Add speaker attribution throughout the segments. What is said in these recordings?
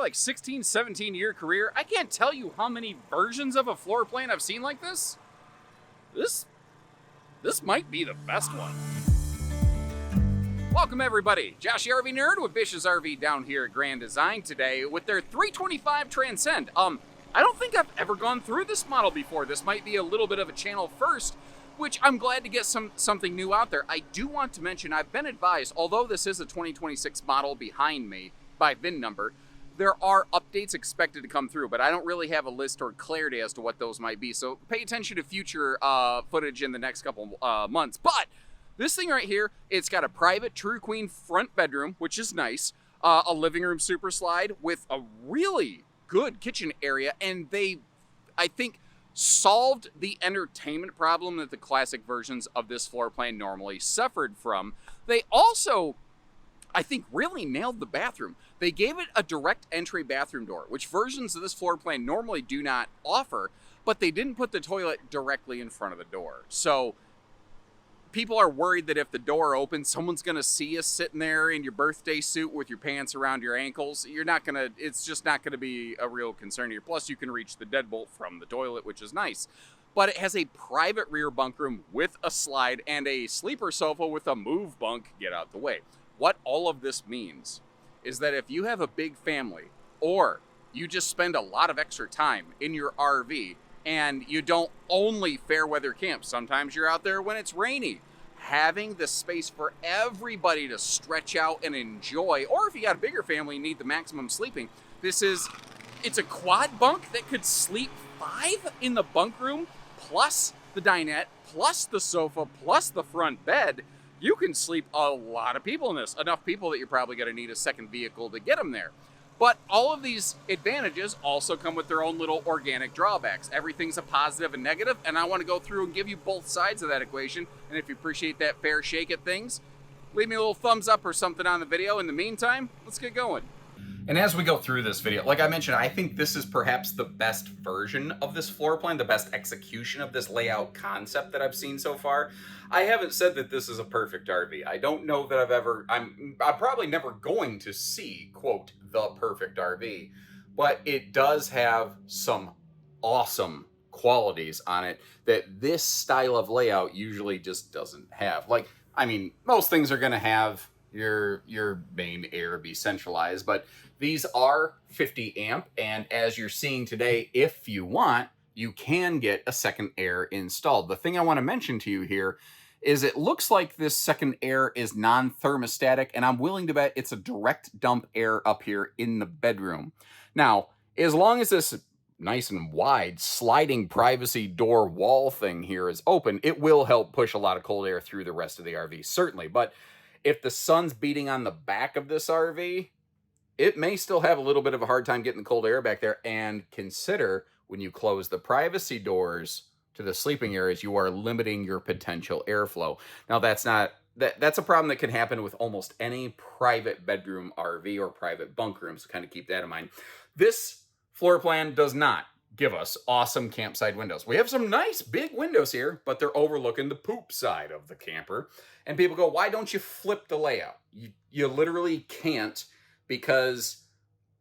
Speaker 1: like 16, 17-year career, I can't tell you how many versions of a floor plan I've seen like this. This might be the best one. Welcome everybody, Josh the RV Nerd with Bish's RV down here at Grand Design today with their 325 Transcend. I don't think I've ever gone through this model before. This might be a little bit of a channel first, which I'm glad to get something new out there. I do want to mention, I've been advised, although this is a 2026 model behind me by VIN number, there are updates expected to come through, but I don't really have a list or clarity as to what those might be. So pay attention to future footage in the next couple months. But this thing right here, it's got a private True Queen front bedroom, which is nice, a living room super slide with a really good kitchen area, and they, I think, solved the entertainment problem that the classic versions of this floor plan normally suffered from. They also, I think, really nailed the bathroom. They gave it a direct entry bathroom door, which versions of this floor plan normally do not offer, but they didn't put the toilet directly in front of the door. So people are worried that if the door opens, someone's gonna see you sitting there in your birthday suit with your pants around your ankles. It's just not gonna be a real concern here. Plus you can reach the deadbolt from the toilet, which is nice. But it has a private rear bunk room with a slide and a sleeper sofa with a move bunk, get out the way. What all of this means is that if you have a big family or you just spend a lot of extra time in your RV and you don't only fair weather camp, sometimes you're out there when it's rainy, having the space for everybody to stretch out and enjoy, or if you got a bigger family and need the maximum sleeping, it's a quad bunk that could sleep 5 in the bunk room, plus the dinette, plus the sofa, plus the front bed. You can sleep a lot of people in this, enough people that you're probably gonna need a second vehicle to get them there. But all of these advantages also come with their own little organic drawbacks. Everything's a positive and negative, and I want to go through and give you both sides of that equation. And if you appreciate that fair shake at things, leave me a little thumbs up or something on the video. In the meantime, let's get going. And as we go through this video, like I mentioned, I think this is perhaps the best version of this floor plan, the best execution of this layout concept that I've seen so far. I haven't said that this is a perfect RV. I don't know that I'm probably never going to see, quote, the perfect RV, but it does have some awesome qualities on it that this style of layout usually just doesn't have. Like, I mean, most things are going to have your main air be centralized, but these are 50 amp, and as you're seeing today, if you want, you can get a second air installed. The thing I want to mention to you here is it looks like this second air is non-thermostatic, and I'm willing to bet it's a direct dump air up here in the bedroom. Now, as long as this nice and wide sliding privacy door wall thing here is open, it will help push a lot of cold air through the rest of the RV, certainly. But if the sun's beating on the back of this RV, it may still have a little bit of a hard time getting the cold air back there. And consider when you close the privacy doors to the sleeping areas, you are limiting your potential airflow. Now, that's a problem that can happen with almost any private bedroom RV or private bunk room, so kind of keep that in mind. This floor plan does not give us awesome campsite windows. We have some nice big windows here, but they're overlooking the poop side of the camper. And people go, why don't you flip the layout? You literally can't, because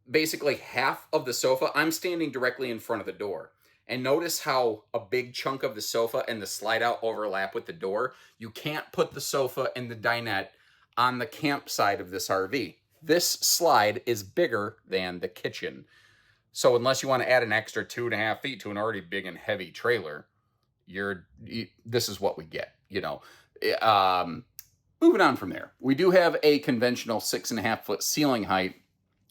Speaker 1: basically half of the sofa, I'm standing directly in front of the door. And notice how a big chunk of the sofa and the slide out overlap with the door. You can't put the sofa and the dinette on the camp side of this RV. This slide is bigger than the kitchen. So unless you want to add an extra 2.5 feet to an already big and heavy trailer, this is what we get, you know. Moving on from there, we do have a conventional 6.5 foot ceiling height,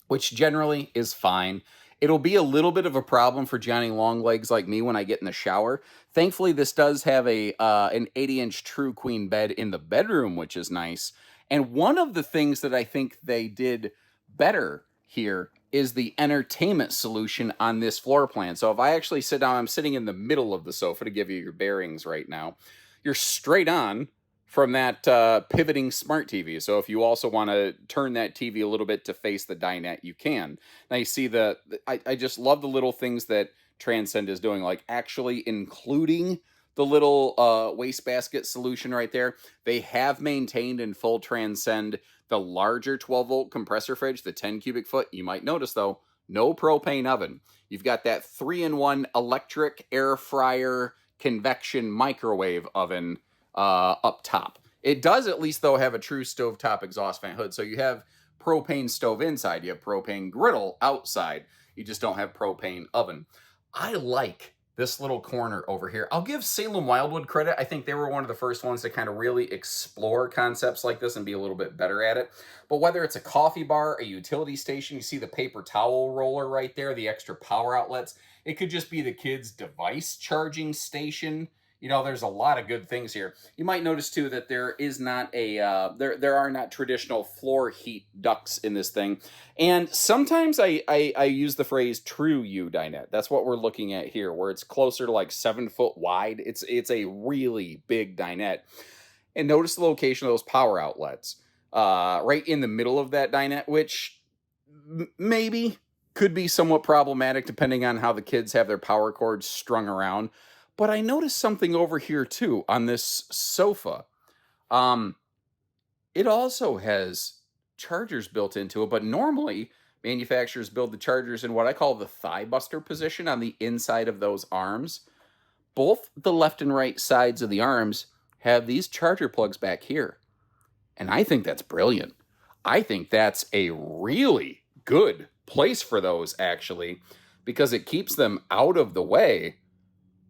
Speaker 1: which generally is fine. It'll be a little bit of a problem for Johnny Longlegs like me when I get in the shower. Thankfully, this does have an 80-inch True Queen bed in the bedroom, which is nice. And one of the things that I think they did better here is the entertainment solution on this floor plan. So if I actually sit down, I'm sitting in the middle of the sofa to give you your bearings right now. You're straight on from that pivoting smart TV. So if you also want to turn that TV a little bit to face the dinette, you can. Now you see I just love the little things that Transcend is doing, like actually including the little wastebasket solution right there. They have maintained in full Transcend the larger 12-volt compressor fridge, the 10 cubic foot. You might notice, though, no propane oven. You've got that 3-in-1 electric air fryer convection microwave oven up top. It does at least, though, have a true stovetop exhaust fan hood. So you have propane stove inside. You have propane griddle outside. You just don't have propane oven. I like this little corner over here. I'll give Salem Wildwood credit. I think they were one of the first ones to kind of really explore concepts like this and be a little bit better at it. But whether it's a coffee bar, a utility station, you see the paper towel roller right there, the extra power outlets. It could just be the kids' device charging station. You know, there's a lot of good things here. You might notice, too, that there is not a, there are not traditional floor heat ducts in this thing. And sometimes I use the phrase true U dinette. That's what we're looking at here, where it's closer to like 7 foot wide. It's a really big dinette. And notice the location of those power outlets. Right in the middle of that dinette, which maybe could be somewhat problematic depending on how the kids have their power cords strung around. But I noticed something over here, too, on this sofa. It also has chargers built into it, but normally manufacturers build the chargers in what I call the thigh buster position on the inside of those arms. Both the left and right sides of the arms have these charger plugs back here. And I think that's brilliant. I think that's a really good place for those, actually, because it keeps them out of the way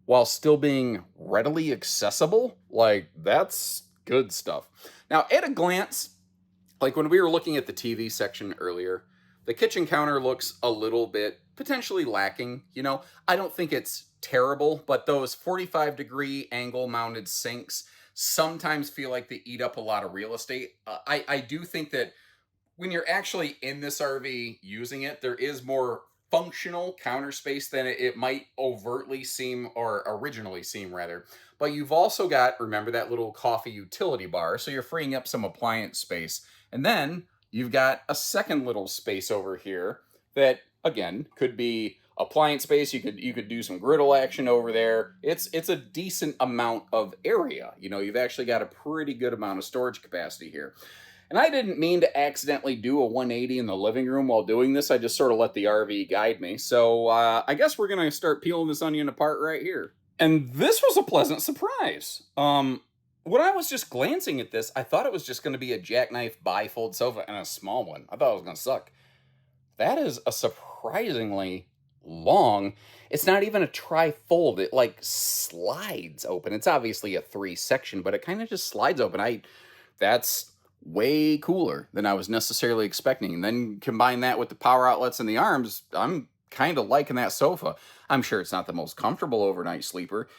Speaker 1: while still being readily accessible. Like, that's good stuff. Now, at a glance, like when we were looking at the TV section earlier, the kitchen counter looks a little bit potentially lacking. You know, I don't think it's terrible, but those 45-degree angle-mounted sinks sometimes feel like they eat up a lot of real estate. I do think that when you're actually in this RV using it, there is more functional counter space than it might overtly seem, or originally seem rather. But you've also got, remember, that little coffee utility bar, so you're freeing up some appliance space. And then you've got a second little space over here that, again, could be appliance space. You could do some griddle action over there. It's a decent amount of area. You know, you've actually got a pretty good amount of storage capacity here. And I didn't mean to accidentally do a 180 in the living room while doing this. I just sort of let the RV guide me. So I guess we're going to start peeling this onion apart right here. And this was a pleasant surprise. When I was just glancing at this, I thought it was just going to be a jackknife bifold sofa and a small one. I thought it was going to suck. That is a surprisingly long. It's not even a tri-fold. It like slides open. It's obviously a 3-section, but it kind of just slides open. That's way cooler than I was necessarily expecting. And then combine that with the power outlets and the arms, I'm kind of liking that sofa. I'm sure it's not the most comfortable overnight sleeper,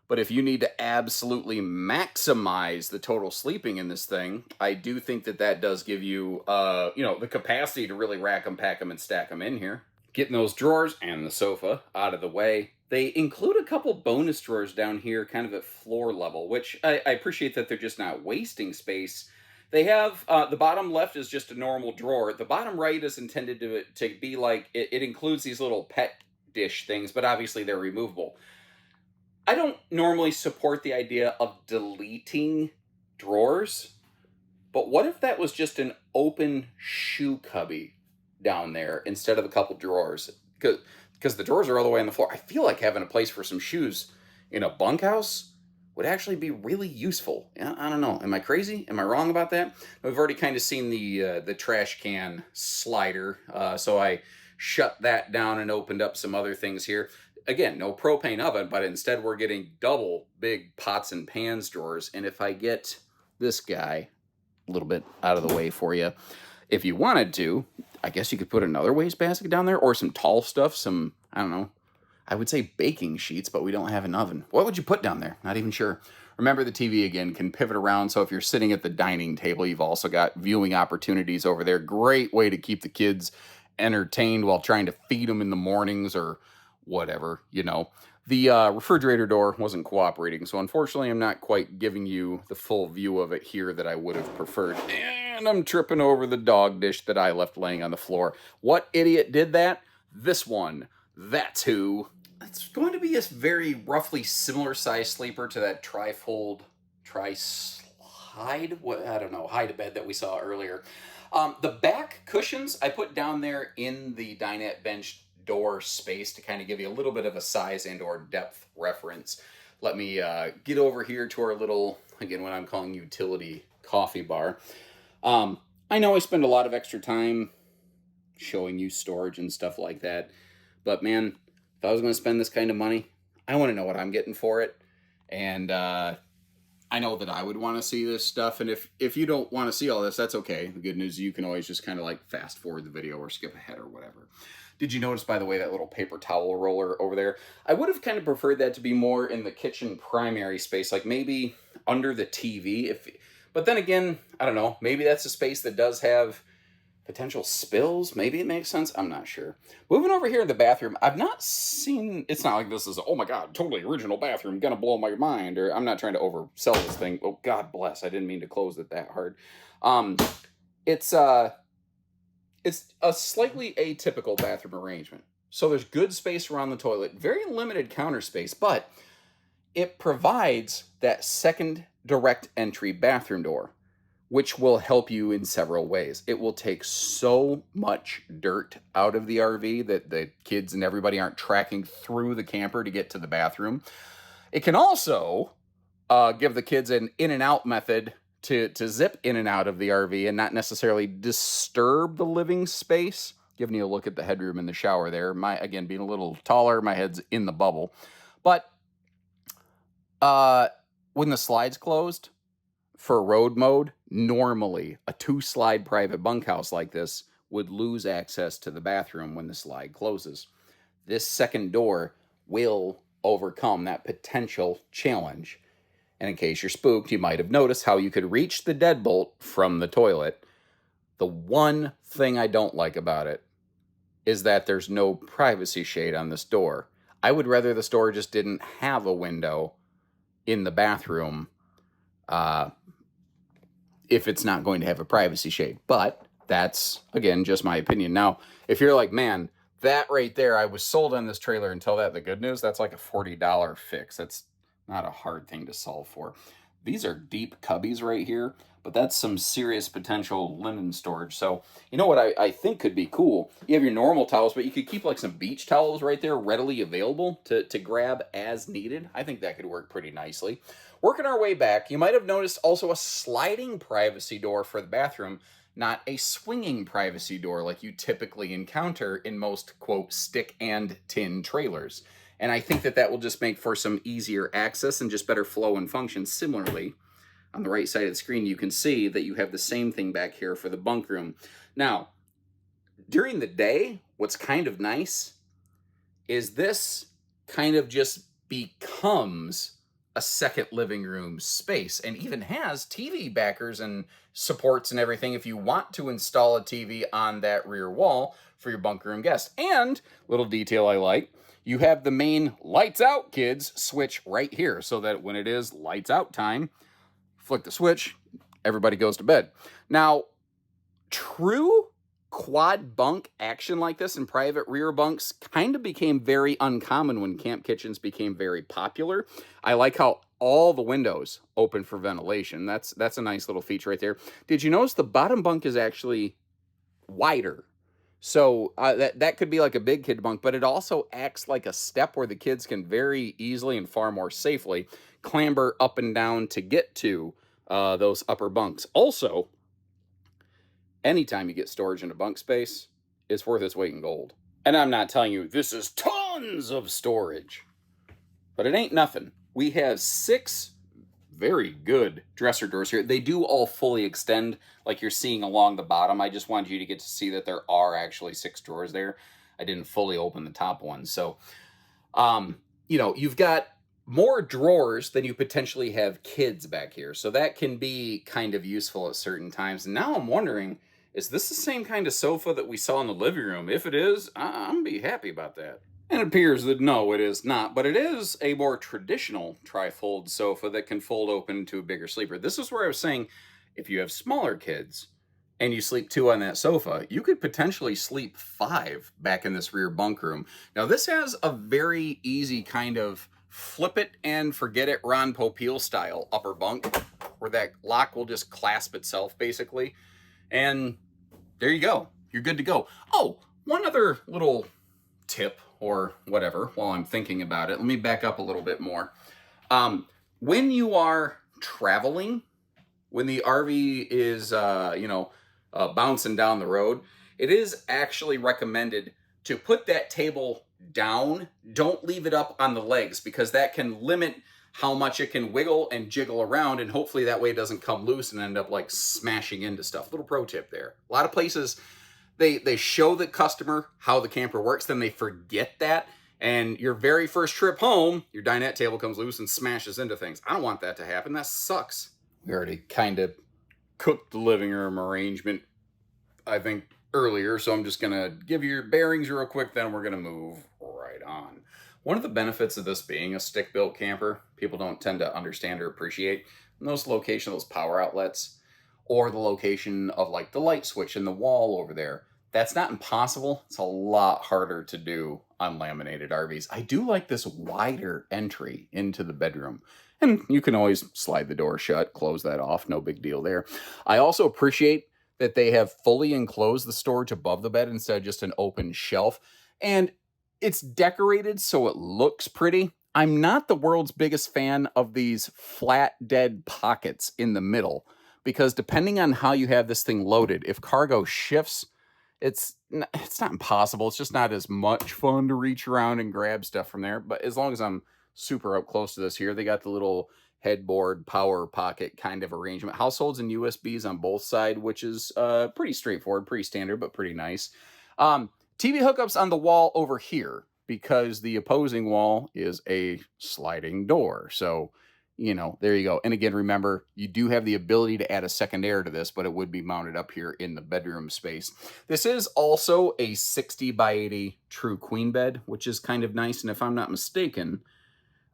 Speaker 1: but if you need to absolutely maximize the total sleeping in this thing, I do think that does give you, the capacity to really rack them, pack them, and stack them in here. Getting those drawers and the sofa out of the way. They include a couple bonus drawers down here, kind of at floor level, which I appreciate that they're just not wasting space. They have, the bottom left is just a normal drawer. The bottom right is intended to be like, it includes these little pet dish things, but obviously they're removable. I don't normally support the idea of deleting drawers, but what if that was just an open shoe cubby down there instead of a couple drawers? Because the drawers are all the way on the floor. I feel like having a place for some shoes in a bunkhouse would actually be really useful. I don't know. Am I crazy? Am I wrong about that? We've already kind of seen the trash can slider, so I shut that down and opened up some other things here. Again, no propane oven, but instead we're getting double big pots and pans drawers. And if I get this guy a little bit out of the way for you, if you wanted to, I guess you could put another wastebasket down there, or some tall stuff, some, I don't know, I would say baking sheets, but we don't have an oven. What would you put down there? Not even sure. Remember, the TV, again, can pivot around, so if you're sitting at the dining table, you've also got viewing opportunities over there. Great way to keep the kids entertained while trying to feed them in the mornings or whatever, you know. The refrigerator door wasn't cooperating, so unfortunately I'm not quite giving you the full view of it here that I would have preferred. And I'm tripping over the dog dish that I left laying on the floor. What idiot did that? This one. That's who. It's going to be a very roughly similar size sleeper to that tri-slide, I don't know, hide-a-bed that we saw earlier. The back cushions I put down there in the dinette bench door space to kind of give you a little bit of a size and or depth reference. Let me get over here to our little, again, what I'm calling utility coffee bar. I know I spend a lot of extra time showing you storage and stuff like that, but man, if I was going to spend this kind of money, I want to know what I'm getting for it. And I know that I would want to see this stuff, and if you don't want to see all this, that's okay. The good news is you can always just kind of like fast forward the video or skip ahead or whatever. Did you notice, by the way, that little paper towel roller over there? I would have kind of preferred that to be more in the kitchen primary space, like maybe under the TV. But then again, I don't know, maybe that's a space that does have potential spills. Maybe it makes sense. I'm not sure. Moving over here in the bathroom, I've not seen, it's not like this is, oh my God, totally original bathroom, gonna blow my mind, or I'm not trying to oversell this thing. Oh, God bless. I didn't mean to close it that hard. It's a slightly atypical bathroom arrangement. So there's good space around the toilet, very limited counter space, but it provides that second direct entry bathroom door, which will help you in several ways. It will take so much dirt out of the RV that the kids and everybody aren't tracking through the camper to get to the bathroom. It can also give the kids an in and out method to zip in and out of the RV and not necessarily disturb the living space. Giving you a look at the headroom in the shower there. Again, being a little taller, my head's in the bubble. But when the slide's closed for road mode, normally a 2-slide private bunkhouse like this would lose access to the bathroom when the slide closes. This second door will overcome that potential challenge. And in case you're spooked, you might have noticed how you could reach the deadbolt from the toilet. The one thing I don't like about it is that there's no privacy shade on this door. I would rather this door just didn't have a window in the bathroom if it's not going to have a privacy shade. But that's, again, just my opinion. Now, if you're like, man, that right there, I was sold on this trailer until that, the good news, that's like a $40 fix. That's not a hard thing to solve for. These are deep cubbies right here, but that's some serious potential linen storage. So, you know what I think could be cool? You have your normal towels, but you could keep like some beach towels right there readily available to grab as needed. I think that could work pretty nicely. Working our way back, you might have noticed also a sliding privacy door for the bathroom, not a swinging privacy door like you typically encounter in most, quote, stick and tin trailers. And I think that will just make for some easier access and just better flow and function. Similarly, on the right side of the screen, you can see that you have the same thing back here for the bunk room. Now, during the day, what's kind of nice is this kind of just becomes a second living room space and even has TV backers and supports and everything if you want to install a TV on that rear wall for your bunk room guests. And, little detail I like, you have the main lights out kids switch right here so that when it is lights out time, flick the switch, everybody goes to bed. Now, true quad bunk action like this in private rear bunks kind of became very uncommon when camp kitchens became very popular. I like how all the windows open for ventilation. That's a nice little feature right there. Did you notice the bottom bunk is actually wider? So that could be like a big kid bunk, but it also acts like a step where the kids can very easily and far more safely clamber up and down to get to those upper bunks. Also, anytime you get storage in a bunk space, it's worth its weight in gold. And I'm not telling you this is tons of storage, but it ain't nothing. We have 6 very good dresser drawers here. They do all fully extend like you're seeing along the bottom. I just wanted you to get to see that there are actually 6 drawers there. I didn't fully open the top one. So, you know, you've got more drawers than you potentially have kids back here. So that can be kind of useful at certain times. And now I'm wondering, is this the same kind of sofa that we saw in the living room? If it is, I'm gonna be happy about that. And it appears that no, it is not, but it is a more traditional tri-fold sofa that can fold open into a bigger sleeper. This is where I was saying, if you have smaller kids and you sleep 2 on that sofa, you could potentially sleep 5 back in this rear bunk room. Now, this has a very easy kind of flip it and forget it Ron Popeil style upper bunk, where that lock will just clasp itself, basically. And there you go. You're good to go. Oh, one other little tip or whatever while I'm thinking about it. Let me back up a little bit more. When you are traveling, when the RV is, bouncing down the road, it is actually recommended to put that table down. Don't leave it up on the legs, because that can limit how much it can wiggle and jiggle around, and hopefully that way it doesn't come loose and end up like smashing into stuff. Little pro tip there. A lot of places, they show the customer how the camper works, then they forget that, and your very first trip home, your dinette table comes loose and smashes into things. I don't want that to happen. That sucks. We already kind of cooked the living room arrangement, I think, earlier, so I'm just gonna give you your bearings real quick, then we're gonna move right on. One of the benefits of this being a stick-built camper, people don't tend to understand or appreciate, in those locations, those power outlets, or the location of like the light switch in the wall over there. That's not impossible. It's a lot harder to do on laminated RVs. I do like this wider entry into the bedroom. And you can always slide the door shut, close that off, no big deal there. I also appreciate that they have fully enclosed the storage above the bed instead of just an open shelf. And it's decorated so it looks pretty. I'm not the world's biggest fan of these flat, dead pockets in the middle, because depending on how you have this thing loaded, if cargo shifts, it's not impossible. It's just not as much fun to reach around and grab stuff from there. But as long as I'm super up close to this here, they got the little headboard power pocket kind of arrangement. Households and USBs on both sides, which is pretty straightforward, pretty standard, but pretty nice. TV hookups on the wall over here, because the opposing wall is a sliding door. So, there you go. And again, remember, you do have the ability to add a second air to this, but it would be mounted up here in the bedroom space. This is also a 60 by 80 true queen bed, which is kind of nice. And if I'm not mistaken,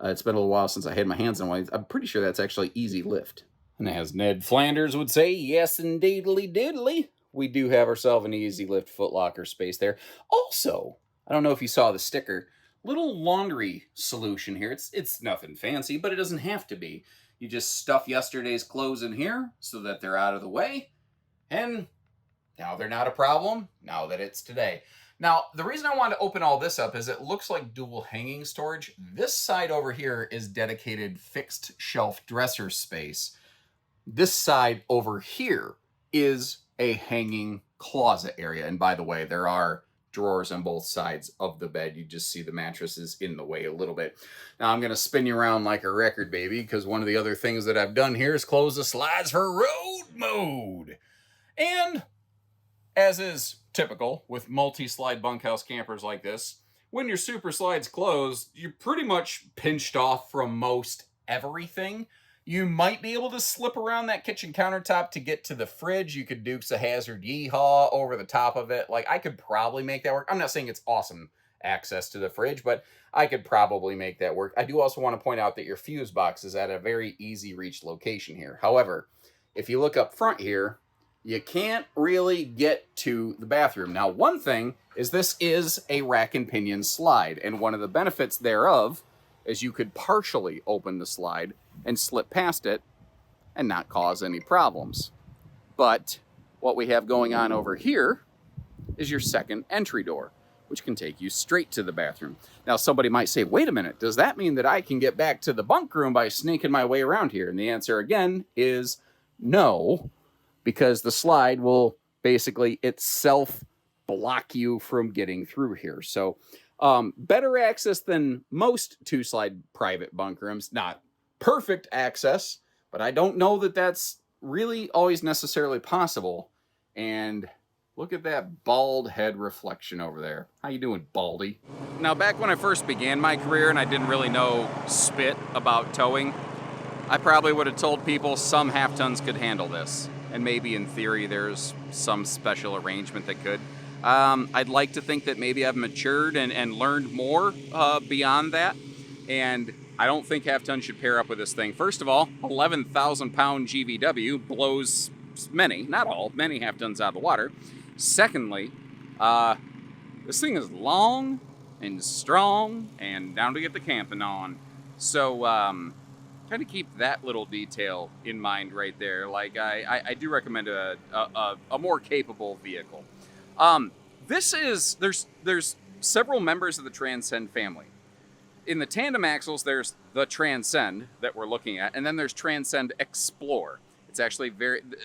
Speaker 1: it's been a little while since I had my hands on one. I'm pretty sure that's actually easy lift. And as Ned Flanders would say, yes, indeedly diddly, we do have ourselves an easy lift footlocker space there. Also, I don't know if you saw the sticker, little laundry solution here. It's nothing fancy, but it doesn't have to be. You just stuff yesterday's clothes in here so that they're out of the way, and now they're not a problem now that it's today. Now, the reason I wanted to open all this up is it looks like dual hanging storage. This side over here is dedicated fixed shelf dresser space. This side over here is a hanging closet area. And by the way, there are drawers on both sides of the bed. You just see the mattress is in the way a little bit. Now I'm going to spin you around like a record, baby, because one of the other things that I've done here is close the slides for road mode. And as is typical with multi-slide bunkhouse campers like this, when your super slide's closed, you're pretty much pinched off from most everything. You might be able to slip around that kitchen countertop to get to the fridge. You could Dukes a Hazzard yeehaw over the top of it. Like, I could probably make that work. I'm not saying it's awesome access to the fridge, but I could probably make that work. I do also want to point out that your fuse box is at a very easy reach location here. However, if you look up front here, you can't really get to the bathroom. Now, one thing is this is a rack and pinion slide, and one of the benefits thereof is you could partially open the slide and slip past it and not cause any problems. But what we have going on over here is your second entry door, which can take you straight to the bathroom. Now, somebody might say, wait a minute, does that mean that I can get back to the bunk room by sneaking my way around here? And the answer, again, is no, because the slide will basically itself block you from getting through here. So better access than most two-slide private bunk rooms. Not perfect access, but I don't know that that's really always necessarily possible. And look at that bald head reflection over there. How you doing, Baldy? Now, back when I first began my career and I didn't really know spit about towing, I probably would have told people some half-tons could handle this. And maybe in theory there's some special arrangement that could. I'd like to think that maybe I've matured and learned more beyond that. And I don't think half-ton should pair up with this thing. First of all, 11,000-pound GVW blows many, not all, many half-tons out of the water. Secondly, this thing is long and strong and down to get the camping on. So, kind of keep that little detail in mind right there. Like, I do recommend a more capable vehicle. There's several members of the Transcend family. In the tandem axles, there's the Transcend that we're looking at, and then there's Transcend Explore. It's actually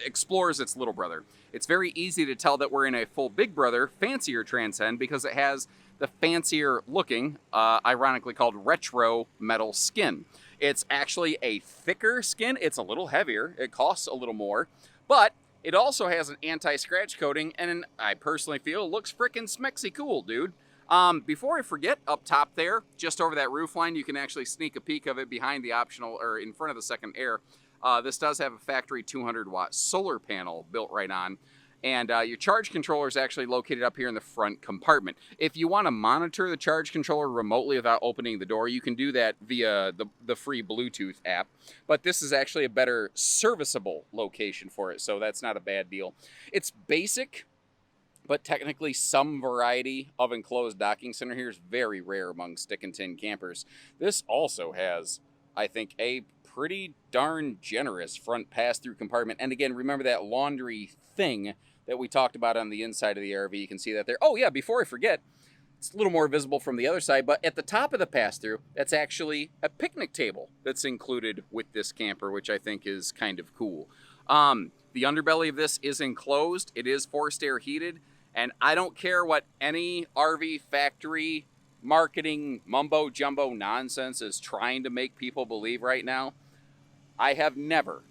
Speaker 1: Explore is its little brother. It's very easy to tell that we're in a full big brother, fancier Transcend, because it has the fancier looking, ironically called retro metal skin. It's actually a thicker skin. It's a little heavier. It costs a little more, but it also has an anti-scratch coating, and I personally feel it looks frickin' smexy cool, dude. Before I forget, up top there, just over that roof line, you can actually sneak a peek of it behind the optional, or in front of the second air. This does have a factory 200-watt solar panel built right on. And your charge controller is actually located up here in the front compartment. If you want to monitor the charge controller remotely without opening the door, you can do that via the free Bluetooth app. But this is actually a better serviceable location for it, so that's not a bad deal. It's basic, but technically some variety of enclosed docking center here is very rare among stick and tin campers. This also has, I think, a pretty darn generous front pass-through compartment. And again, remember that laundry thing that we talked about on the inside of the RV. You can see that there. Oh yeah, before I forget, it's a little more visible from the other side, but at the top of the pass-through, that's actually a picnic table that's included with this camper, which I think is kind of cool. The underbelly of this is enclosed. It is forced air heated, and I don't care what any RV factory marketing mumbo-jumbo nonsense is trying to make people believe right now. I have never,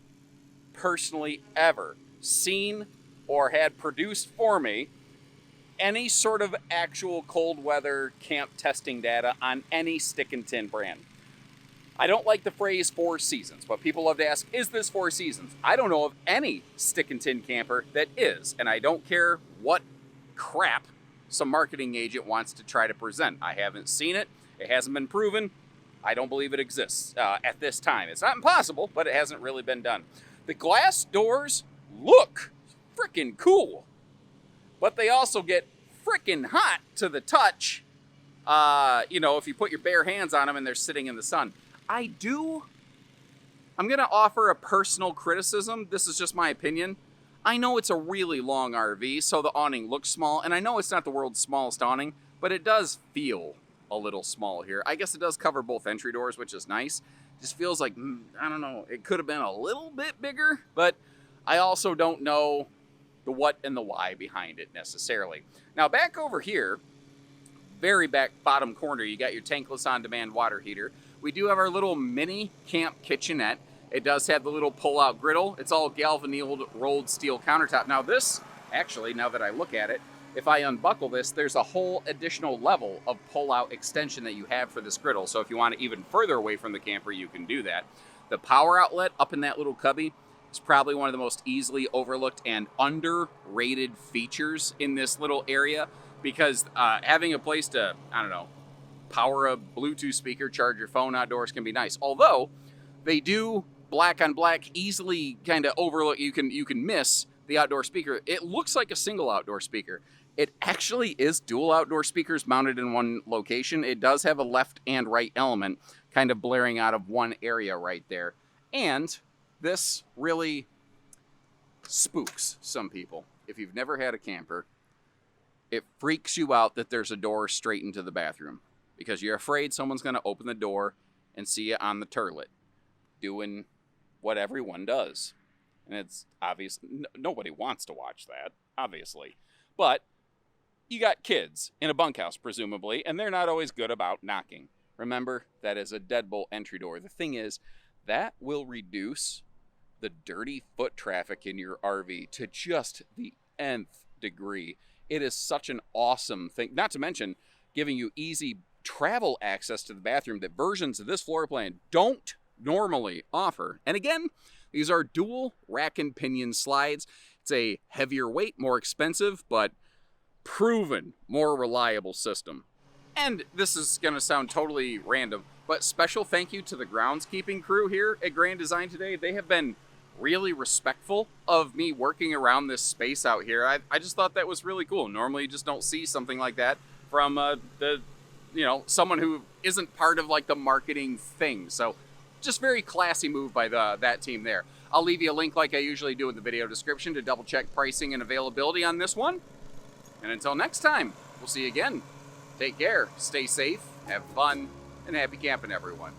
Speaker 1: personally ever, seen or had produced for me any sort of actual cold weather camp testing data on any stick and tin brand. I don't like the phrase 4 seasons, but people love to ask, is this 4 seasons? I don't know of any stick and tin camper that is, and I don't care what crap some marketing agent wants to try to present. I haven't seen it. It hasn't been proven. I don't believe it exists at this time. It's not impossible, but it hasn't really been done. The glass doors look freaking cool, but they also get freaking hot to the touch, if you put your bare hands on them and they're sitting in the sun. I'm going to offer a personal criticism. This is just my opinion. I know it's a really long RV, so the awning looks small, and I know it's not the world's smallest awning, but it does feel a little small here. I guess it does cover both entry doors, which is nice. Just feels like, I don't know, it could have been a little bit bigger, but I also don't know the what and the why behind it necessarily. Now back over here, very back bottom corner, you got your tankless on-demand water heater. We do have our little mini camp kitchenette. It does have the little pull-out griddle. It's all galvanized rolled steel countertop. Now this, actually, now that I look at it, if I unbuckle this, there's a whole additional level of pull-out extension that you have for this griddle. So if you want it even further away from the camper, you can do that. The power outlet up in that little cubby is probably one of the most easily overlooked and underrated features in this little area, because having a place to, power a Bluetooth speaker, charge your phone outdoors can be nice. Although they do black on black easily kind of overlook, you can miss the outdoor speaker. It looks like a single outdoor speaker. It actually is dual outdoor speakers mounted in one location. It does have a left and right element kind of blaring out of one area right there. And this really spooks some people. If you've never had a camper, it freaks you out that there's a door straight into the bathroom, because you're afraid someone's going to open the door and see you on the turlet doing what everyone does. And it's obvious. Nobody wants to watch that, obviously. But you got kids in a bunkhouse, presumably, and they're not always good about knocking. Remember, that is a deadbolt entry door. The thing is, that will reduce the dirty foot traffic in your RV to just the nth degree. It is such an awesome thing. Not to mention giving you easy travel access to the bathroom that versions of this floor plan don't normally offer. And again, these are dual rack and pinion slides. It's a heavier weight, more expensive, but proven more reliable system. And this is going to sound totally random, but special thank you to the groundskeeping crew here at Grand Design today. They have been really respectful of me working around this space out here. I just thought that was really cool. Normally you just don't see something like that from someone who isn't part of like the marketing thing. So Just very classy move by that team there. I'll leave you a link like I usually do in the video description to double check pricing and availability on this one. And until next time, we'll see you again. Take care, stay safe, have fun, and happy camping, everyone.